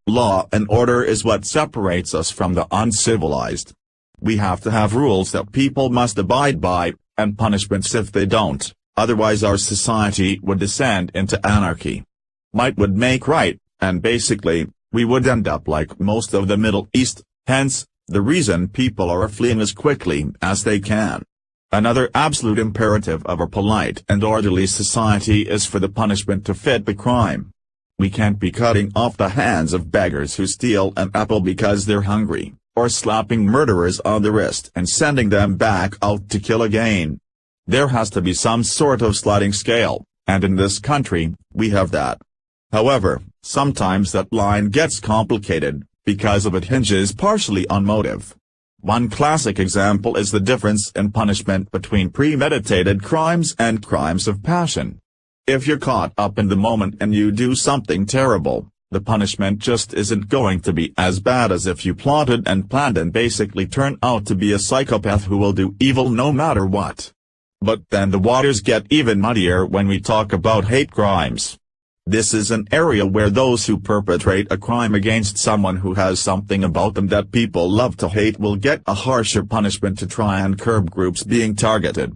Law and order is what separates us from the uncivilized. We have to have rules that people must abide by, and punishments if they don't, otherwise our society would descend into anarchy. Might would make right, and basically, we would end up like most of the Middle East, hence, the reason people are fleeing as quickly as they can. Another absolute imperative of a polite and orderly society is for the punishment to fit the crime. We can't be cutting off the hands of beggars who steal an apple because they're hungry, or slapping murderers on the wrist and sending them back out to kill again. There has to be some sort of sliding scale, and in this country, we have that. However, sometimes that line gets complicated, because of it hinges partially on motive. One classic example is the difference in punishment between premeditated crimes and crimes of passion. If you're caught up in the moment and you do something terrible, the punishment just isn't going to be as bad as if you plotted and planned and basically turn out to be a psychopath who will do evil no matter what. But then the waters get even muddier when we talk about hate crimes. This is an area where those who perpetrate a crime against someone who has something about them that people love to hate will get a harsher punishment to try and curb groups being targeted.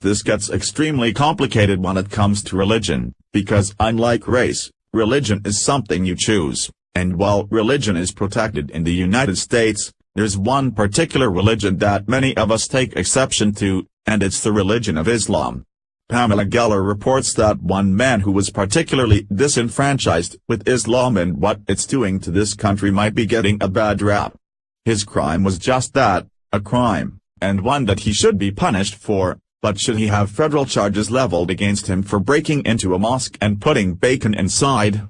This gets extremely complicated when it comes to religion, because unlike race, religion is something you choose, and while religion is protected in the United States, there's one particular religion that many of us take exception to, and it's the religion of Islam. Pamela Geller reports that one man who was particularly disenfranchised with Islam and what it's doing to this country might be getting a bad rap. His crime was just that, a crime, and one that he should be punished for. But should he have federal charges leveled against him for breaking into a mosque and putting bacon inside?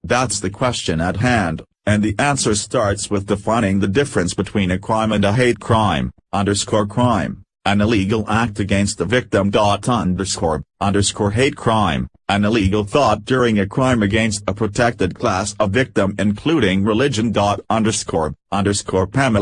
That's the question at hand, and the answer starts with defining the difference between a crime and a hate crime, crime, an illegal act against the victim. Hate crime, an illegal thought during a crime against a protected class of victim including religion. Pamela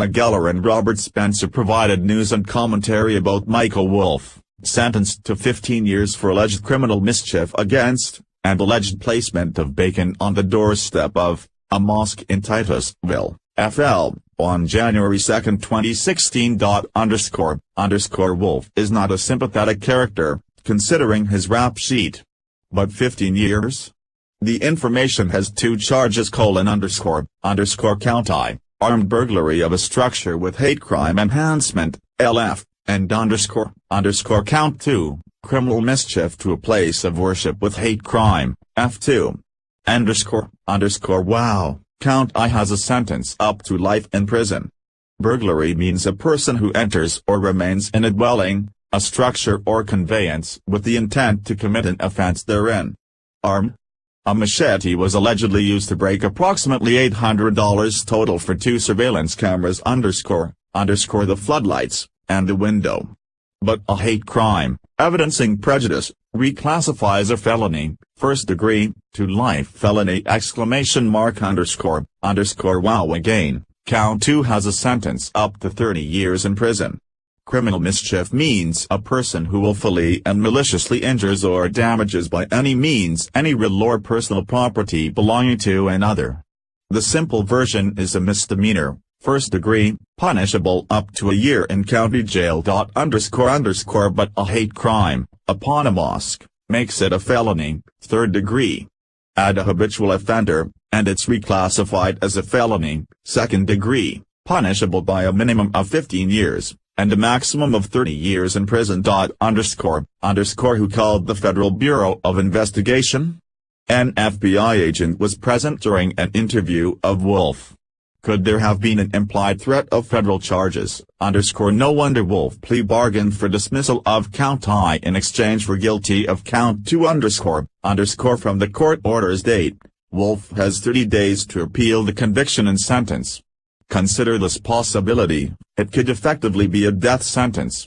Geller and Robert Spencer provided news and commentary about Michael Wolff, sentenced to 15 years for alleged criminal mischief against, and alleged placement of bacon on the doorstep of, a mosque in Titusville, FL, on January 2, 2016. Wolff is not a sympathetic character, considering his rap sheet. But 15 years? The information has two charges: count I, armed burglary of a structure with hate crime enhancement, LF, and count 2, criminal mischief to a place of worship with hate crime, F2. Wow, count I has a sentence up to life in prison. Burglary means a person who enters or remains in a dwelling, a structure or conveyance with the intent to commit an offense therein. Armed? A machete was allegedly used to break approximately $800 total for two surveillance cameras the floodlights, and the window. But a hate crime, evidencing prejudice, reclassifies a felony, first degree, to life felony! Wow again, count 2 has a sentence up to 30 years in prison. Criminal mischief means a person who willfully and maliciously injures or damages by any means any real or personal property belonging to another. The simple version is a misdemeanor, first degree, punishable up to a year in county jail. But a hate crime, upon a mosque, makes it a felony, third degree. Add a habitual offender, and it's reclassified as a felony, second degree, punishable by a minimum of 15 years, and a maximum of 30 years in prison. Who called the Federal Bureau of Investigation? An FBI agent was present during an interview of Wolff. Could there have been an implied threat of federal charges? No wonder Wolff plea bargained for dismissal of count I in exchange for guilty of count 2. From the court order's date, Wolff has 30 days to appeal the conviction and sentence. Consider this possibility: it could effectively be a death sentence.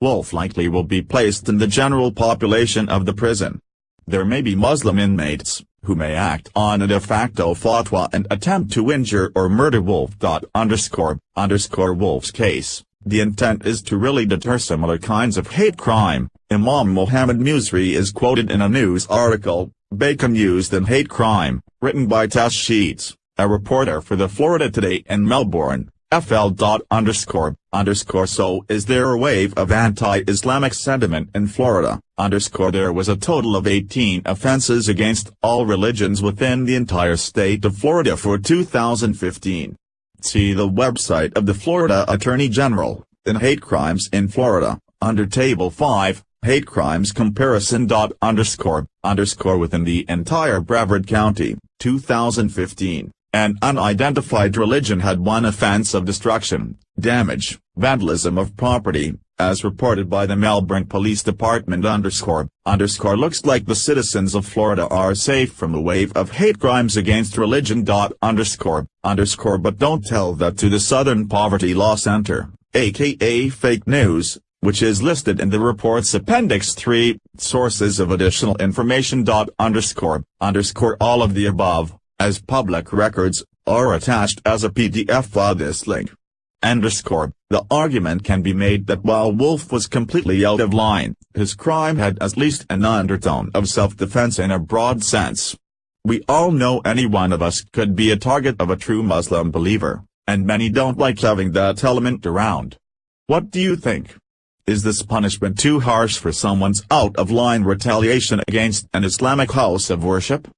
Wolff likely will be placed in the general population of the prison. There may be Muslim inmates, who may act on a de facto fatwa and attempt to injure or murder Wolff. Wolff's case, the intent is to really deter similar kinds of hate crime. Imam Mohammed Musri is quoted in a news article, "Bacon used in hate crime," written by Tess Sheets, A reporter for the Florida Today in Melbourne, FL.__so is there a wave of anti-Islamic sentiment in Florida, there was a total of 18 offenses against all religions within the entire state of Florida for 2015. See the website of the Florida Attorney General, in Hate Crimes in Florida, under Table 5, Hate Crimes Comparison. Within the entire Brevard County, 2015. An unidentified religion had one offense of destruction, damage, vandalism of property, as reported by the Melbourne Police Department. Looks like the citizens of Florida are safe from the wave of hate crimes against religion. But don't tell that to the Southern Poverty Law Center, aka fake news, which is listed in the report's Appendix 3, sources of additional information. All of the above, as public records, are attached as a PDF via this link. The argument can be made that while Wolf was completely out of line, his crime had at least an undertone of self-defense in a broad sense. We all know any one of us could be a target of a true Muslim believer, and many don't like having that element around. What do you think? Is this punishment too harsh for someone's out-of-line retaliation against an Islamic house of worship?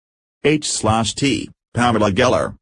H/T, Pamela Geller.